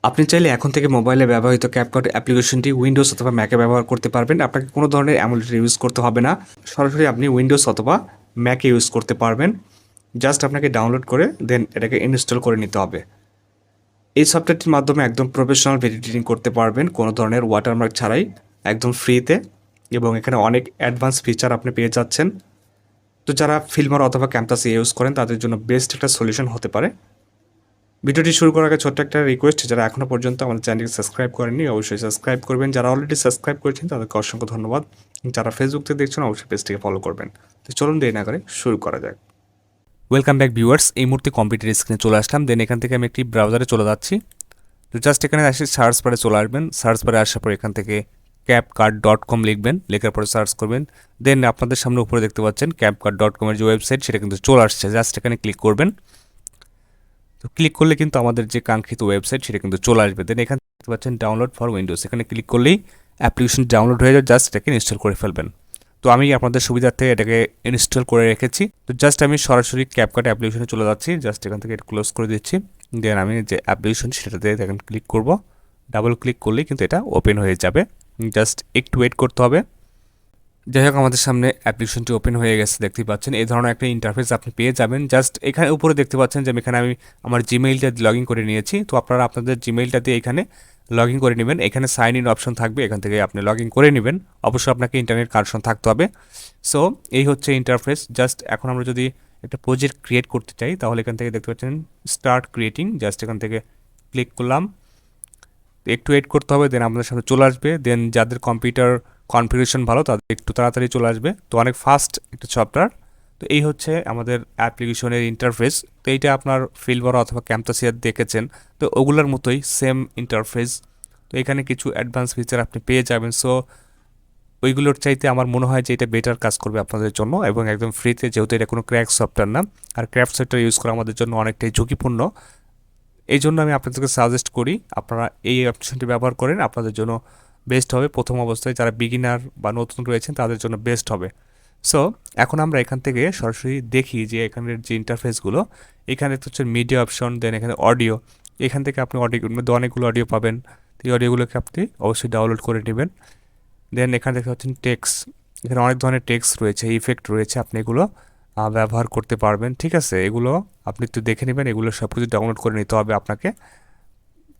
আপনি চাইলে এখন থেকে মোবাইলে ব্যবহৃত ক্যাপকাট অ্যাপ্লিকেশনটি উইন্ডোজ অথবা ম্যাকে ব্যবহার করতে পারবেন। আপনাকে কোনো ধরনের এমুলেটর ইউজ করতে হবে না, সরাসরি আপনি উইন্ডোজ অথবা ম্যাকে ইউজ করতে পারবেন। জাস্ট আপনাকে ডাউনলোড করে দেন এটাকে ইনস্টল করে নিতে হবে। এই সফটওয়্যারটির মাধ্যমে একদম প্রফেশনাল ভিডিও এডিটিং করতে পারবেন কোনো ধরনের ওয়াটারমার্ক ছাড়াই, একদম ফ্রিতে, এবং এখানে অনেক অ্যাডভান্স ফিচার আপনি পেয়ে যাচ্ছেন। তো যারা ফিল্মোরা অথবা ক্যামটাসিয়া ইউজ করেন তাদের জন্য বেস্ট একটা সলিউশন হতে পারে। ভিডিওটি শুরু করার আগে ছোট্ট একটা রিকোয়েস্ট, যারা এখনও পর্যন্ত আমাদের চ্যানেলকে সাবস্ক্রাইব করেননি অবশ্যই সাবস্ক্রাইব করবেন। যারা অলরেডি সাবস্ক্রাইব করেছেন তাদেরকে অসংখ্য ধন্যবাদ। যারা ফেসবুক থেকে দেখছেন অবশ্যই পেজটিকে ফলো করবেন। তো চলুন দেরি না করে শুরু করা যাক। Welcome back viewers. এই মুহূর্তে কম্পিউটার স্ক্রিনে চলে আসলাম। দেন এখান থেকে আমি একটি ব্রাউজারে চলে যাচ্ছি। তো জাস্ট এখানে আসি সার্চ বারে চলে আসবেন। সার্চ বারে আসার পর এখান থেকে CapCut.com লিখবেন, লেখার পরে সার্চ করবেন। দেন আপনাদের সামনে উপরে দেখতে পাচ্ছেন CapCut.com-এর যে ওয়েবসাইট সেটা কিন্তু চলে আসছে। জাস্ট এখানে ক্লিক করবেন। তো ক্লিক করলে কিন্তু আমাদের যে কাঙ্ক্ষিত ওয়েবসাইট সেটা কিন্তু চলে আসবে। দেন এখানে দেখতে পাচ্ছেন ডাউনলোড ফর উইন্ডোজ, এখানে ক্লিক করলেই অ্যাপ্লিকেশন ডাউনলোড হয়ে যাবে। জাস্ট এটাকে ইনস্টল করে ফেলবেন। তো আমি আপনাদের সুবিধার্থে এটাকে ইনস্টল করে রেখেছি। তো জাস্ট আমি সরাসরি ক্যাপকাট অ্যাপ্লিকেশনে চলে যাচ্ছি। জাস্ট এখান থেকে এটা ক্লোজ করে দিচ্ছি। দেন আমি যে অ্যাপ্লিকেশন সেটাতে এখন ক্লিক করব। ডাবল ক্লিক করলেই কিন্তু এটা ওপেন হয়ে যাবে। জাস্ট একটু ওয়েট করতে হবে। যাই হোক, আমাদের সামনে অ্যাপ্লিকেশনটি ওপেন হয়ে গেছে, দেখতেই পাচ্ছেন। এই ধরনের একটা ইন্টারফেস আপনি পেয়ে যাবেন। জাস্ট এখানে উপরে দেখতে পাচ্ছেন যে এখানে আমি আমার জিমেইলটা লগ ইন করে নিয়েছি। তো আপনারা আপনাদের জিমেইলটা দিয়ে এখানে লগ ইন করে নেবেন। এখানে সাইন ইন অপশন থাকবে, এখান থেকে আপনি লগ ইন করে নেবেন। অবশ্যই আপনাকে ইন্টারনেট কানেকশন থাকতে হবে। সো এই হচ্ছে ইন্টারফেস। জাস্ট এখন আমরা যদি একটা প্রজেক্ট ক্রিয়েট করতে চাই তাহলে এখান থেকে দেখতে পাচ্ছেন স্টার্ট ক্রিয়েটিং। জাস্ট এখান থেকে ক্লিক করলাম। একটু ওয়েট করতে হবে। দেন আপনাদের সামনে চলে আসবে। দেন যাদের কম্পিউটার কনফিগারেশন ভালো তাদের একটু তাড়াতাড়ি চলে আসবে। তো অনেক ফাস্ট একটা সফটওয়্যার। তো এই হচ্ছে আমাদের অ্যাপ্লিকেশনের ইন্টারফেস। তো এইটা আপনার ফিল্মোরা অথবা ক্যামটাসিয়া দেখেছেন, তো ওগুলোর মতোই সেম ইন্টারফেস। তো এখানে কিছু অ্যাডভান্স ফিচার আপনি পেয়ে যাবেন। সো ওইগুলোর চাইতে আমার মনে হয় যে এটা বেটার কাজ করবে আপনাদের জন্য, এবং একদম ফ্রিতে, যেহেতু এটা কোনো ক্র্যাক সফটওয়্যার না। আর ক্র্যাক সফটওয়্যার ইউজ করা আমাদের জন্য অনেকটাই ঝুঁকিপূর্ণ। এই জন্য আমি আপনাদেরকে সাজেস্ট করি আপনারা এই অপশনটি ব্যবহার করেন, আপনাদের জন্য বেস্ট হবে। প্রথম অবস্থায় যারা বিগিনার বা নতুন রয়েছেন তাদের জন্য বেস্ট হবে। সো এখন আমরা এখান থেকে সরাসরি দেখি যে এখানের যে ইন্টারফেসগুলো, এখানে হচ্ছে মিডিয়া অপশন, দেন এখানে অডিও। এখান থেকে আপনি অডিওর মধ্যে অনেকগুলো অডিও পাবেন। তো এই অডিওগুলোকে আপনি অবশ্যই ডাউনলোড করে নেবেন। দেন এখানে দেখতে পাচ্ছেন টেক্সট, এখানে অনেক ধরনের টেক্সট রয়েছে, ইফেক্ট রয়েছে, আপনি এগুলো ব্যবহার করতে পারবেন। ঠিক আছে, এগুলো আপনি একটু দেখে নেবেন, এগুলো সব কিছু ডাউনলোড করে নিতে হবে আপনাকে।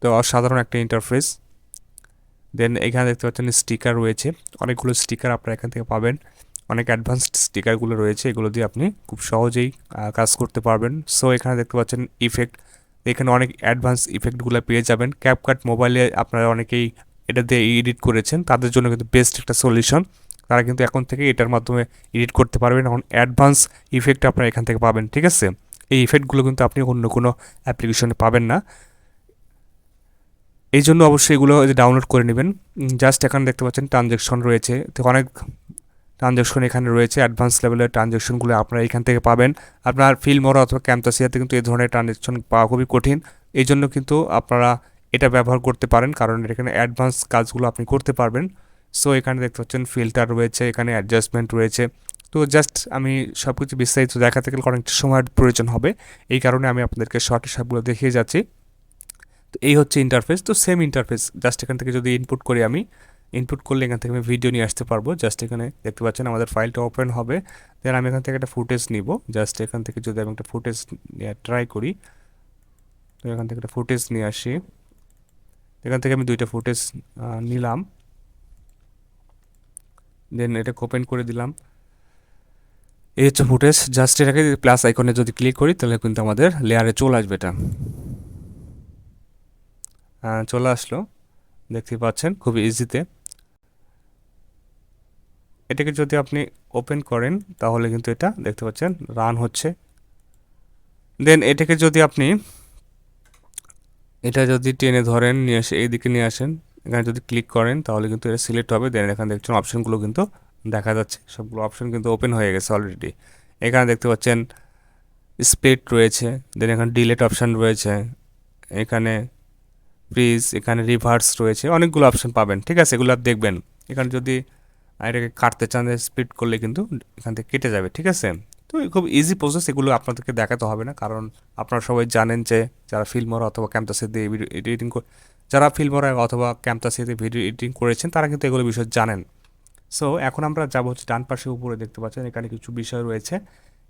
তো অসাধারণ একটা ইন্টারফেস। দেন এখানে দেখতে পাচ্ছেন স্টিকার রয়েছে, অনেকগুলো স্টিকার আপনারা এখান থেকে পাবেন। অনেক অ্যাডভান্সড স্টিকারগুলো রয়েছে, এগুলো দিয়ে আপনি খুব সহজেই কাজ করতে পারবেন। সো এখানে দেখতে পাচ্ছেন ইফেক্ট, এখানে অনেক অ্যাডভান্স ইফেক্টগুলো পেয়ে যাবেন। ক্যাপকাট মোবাইলে আপনারা অনেকেই এটা দিয়ে এডিট করেছেন, তাদের জন্য কিন্তু বেস্ট একটা সলিউশন। তারা কিন্তু এখন থেকে এটার মাধ্যমে এডিট করতে পারবেন। এখন অ্যাডভান্স ইফেক্ট আপনারা এখান থেকে পাবেন। ঠিক আছে, এই ইফেক্টগুলো কিন্তু আপনি অন্য কোনো অ্যাপ্লিকেশনে পাবেন না। এই জন্য অবশ্যই এগুলো ডাউনলোড করে নেবেন। জাস্ট এখানে দেখতে পাচ্ছেন ট্রানজ্যাকশন রয়েছে, তো অনেক ট্রানজ্যাকশন এখানে রয়েছে। অ্যাডভান্স লেভেলের ট্রানজ্যাকশনগুলো আপনারা এখান থেকে পাবেন। আপনার ফিল্মোরা অথবা ক্যামটাসিয়াতে কিন্তু এই ধরনের ট্রানজ্যাকশন পাওয়া খুবই কঠিন। এই জন্য কিন্তু আপনারা এটা ব্যবহার করতে পারেন, কারণ এখানে অ্যাডভান্স কাজগুলো আপনি করতে পারবেন। সো এখানে দেখতে পাচ্ছেন ফিল্টার রয়েছে, এখানে অ্যাডজাস্টমেন্ট রয়েছে। তো জাস্ট আমি সব কিছু বিস্তারিত দেখাতে গেলে অনেকটা সময়ের প্রয়োজন হবে, এই কারণে আমি আপনাদেরকে শর্টে সবগুলো দেখিয়ে যাচ্ছি। তো এই হচ্ছে ইন্টারফেস। তো সেম ইন্টারফেস, জাস্ট এখান থেকে যদি ইনপুট করি, আমি ইনপুট করলে এখান থেকে আমি ভিডিও নিয়ে আসতে পারবো। জাস্ট এখানে দেখতে পাচ্ছেন আমাদের ফাইলটা ওপেন হবে। দেন আমি এখান থেকে একটা ফুটেজ নিব। জাস্ট এখান থেকে যদি আমি একটা ফুটেজ ট্রাই করি, তো এখান থেকে একটা ফুটেজ নিয়ে আসি। এখান থেকে আমি দুইটা ফুটেজ নিলাম। দেন এটাকে ওপেন করে দিলাম। এই হচ্ছে ফুটেজ। জাস্ট এটাকে প্লাস আইকনে যদি ক্লিক করি তাহলে কিন্তু আমাদের লেয়ারে চলে আসবে। এটা চলে আসলো, দেখতে পাচ্ছেন খুব ইজিতে। এটাকে যদি আপনি ওপেন করেন তাহলে কিন্তু এটা দেখতে পাচ্ছেন রান হচ্ছে। দেন এটাকে যদি আপনি এটা যদি টেনে ধরেন, নিয়ে আসে এইদিকে নিয়ে আসেন, এখানে যদি ক্লিক করেন তাহলে কিন্তু এটা সিলেক্ট হবে। দেন এখানে দেখছেন অপশনগুলো কিন্তু দেখা যাচ্ছে, সবগুলো অপশন কিন্তু ওপেন হয়ে গেছে অলরেডি। এখানে দেখতে পাচ্ছেন স্প্লিট রয়েছে, দেন এখানে ডিলেট অপশান রয়েছে, এখানে ফ্রিজ, এখানে রিভার্স রয়েছে, অনেকগুলো অপশন পাবেন। ঠিক আছে, এগুলো দেখবেন। এখানে যদি এটাকে কাটতে চান, স্প্লিট করলে কিন্তু এখান থেকে কেটে যাবে। ঠিক আছে, তো খুব ইজি প্রসেস, এগুলো আপনাদেরকে দেখাতে হবে না, কারণ আপনারা সবাই জানেন যে যারা ফিল্মোরা অথবা ক্যামতাসিতে ভিডিও এডিটিং যারা ফিল্মোরা অথবা ক্যামতাসিতে ভিডিও এডিটিং করেছেন তারা কিন্তু এগুলো বিষয় জানেন। সো এখন আমরা যাব হচ্ছে ডান পাশে উপরে দেখতে পাচ্ছেন এখানে কিছু বিষয় রয়েছে।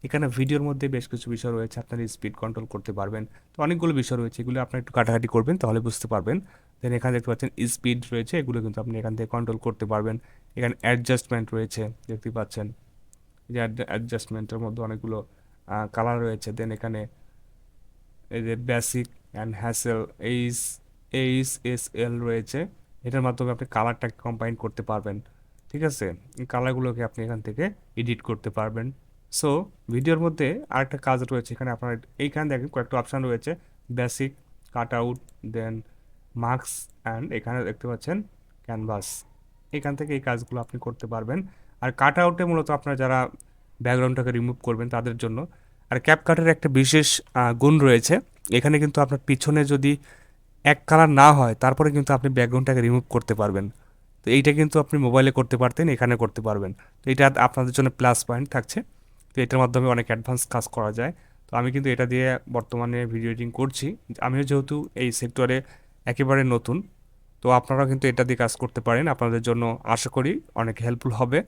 এখানে ভিডিওর মধ্যে বেশ কিছু বিষয় রয়েছে, আপনার স্পিড কন্ট্রোল করতে পারবেন। তো অনেকগুলো বিষয় রয়েছে, এগুলো আপনার একটু কাটাকাটি করবেন তাহলে বুঝতে পারবেন। দেন এখানে দেখতে পাচ্ছেন স্পিড রয়েছে, এগুলো কিন্তু আপনি এখান থেকে কন্ট্রোল করতে পারবেন। এখানে অ্যাডজাস্টমেন্ট রয়েছে দেখতে পাচ্ছেন, যে অ্যাডজাস্টমেন্টের মধ্যে অনেকগুলো কালার রয়েছে। দেন এখানে এই যে বেসিক অ্যান্ড হ্যাসেল HSL রয়েছে, এটার মাধ্যমে আপনি কালারটাকে কম্বাইন করতে পারবেন। ঠিক আছে, এই কালারগুলোকে আপনি এখান থেকে এডিট করতে পারবেন। সো ভিডিওর মধ্যে আরেকটা কাজ রয়েছে, এখানে আপনার এইখানে দেখেন কয়েকটা অপশান রয়েছে, basic, cut out, then marks and এখানে দেখতে পাচ্ছেন ক্যানভাস। এখান থেকে এই কাজগুলো আপনি করতে পারবেন। আর কাট আউটে মূলত আপনারা যারা ব্যাকগ্রাউন্ডটাকে রিমুভ করবেন তাদের জন্য। আর ক্যাপকাটের একটা বিশেষ গুণ রয়েছে, এখানে কিন্তু আপনার পিছনে যদি এক কালার না হয় তারপরে কিন্তু আপনি ব্যাকগ্রাউন্ডটাকে রিমুভ করতে পারবেন। তো এইটা কিন্তু আপনি মোবাইলে করতে পারতেন, এখানে করতে পারবেন। তো এটা আপনাদের জন্য প্লাস পয়েন্ট থাকছে। তো এটার মাধ্যমে অনেক অ্যাডভান্স কাজ করা যায়। তো আমি কিন্তু এটা দিয়ে বর্তমানে ভিডিও এডিটিং করছি। আমিও যেহেতু এই সেক্টরে একেবারে নতুন, তো আপনারাও কিন্তু এটা দিয়ে কাজ করতে পারেন, আপনাদের জন্য আশা করি অনেক হেল্পফুল হবে।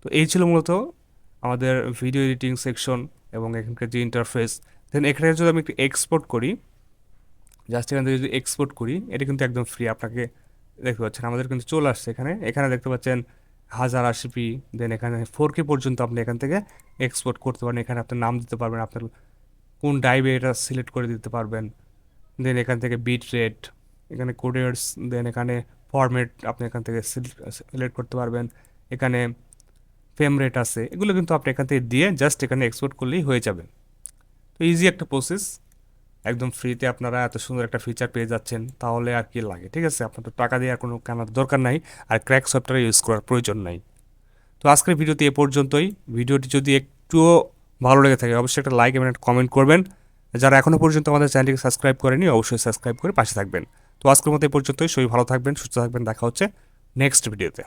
তো এই ছিল মূলত আমাদের ভিডিও এডিটিং সেকশন এবং এখানকার যে ইন্টারফেস। দেন এখানে যদি আমি একটু এক্সপোর্ট করি, জাস্ট এখান থেকে যদি এক্সপোর্ট করি, এটা কিন্তু একদম ফ্রি। আপনাকে দেখতে পাচ্ছেন আমাদের কিন্তু চলে আসছে এখানে, এখানে দেখতে পাচ্ছেন 1080p। দেন এখানে 4K পর্যন্ত আপনি এখান থেকে এক্সপোর্ট করতে পারেন। এখানে আপনার নাম দিতে পারবেন, আপনার কোন ড্রাইভে এটা সিলেক্ট করে দিতে পারবেন। দেন এখান থেকে বিট রেট, এখানে কোডেডস, দেন এখানে ফরম্যাট আপনি এখান থেকে সিলেক্ট করতে পারবেন। এখানে ফ্রেম রেট আছে, এগুলো কিন্তু আপনি এখান থেকে দিয়ে জাস্ট এখানে এক্সপোর্ট করলেই হয়ে যাবে। তো ইজি একটা প্রসেস, একদম ফ্রিতে আপনারা এত সুন্দর একটা ফিচার পেয়ে যাচ্ছেন, তাহলে আর কি লাগে। ঠিক আছে, আপনার তো টাকা দিয়ে আর কোনো কেনার দরকার নাই, আর ক্র্যাক সফটওয়্যার ইউজ করার প্রয়োজন নাই। তো আজকের ভিডিওতে এ পর্যন্তই। ভিডিওটি যদি একটুও ভালো লেগে থাকে অবশ্যই একটা লাইক এবং একটা কমেন্ট করবেন। যারা এখনও পর্যন্ত আমাদের চ্যানেলটিকে সাবস্ক্রাইব করেনি অবশ্যই সাবস্ক্রাইব করে পাশে থাকবেন। তো আজকের মতো এ পর্যন্তই, সবাই ভালো থাকবেন, সুস্থ থাকবেন, দেখা হচ্ছে নেক্সট ভিডিওতে।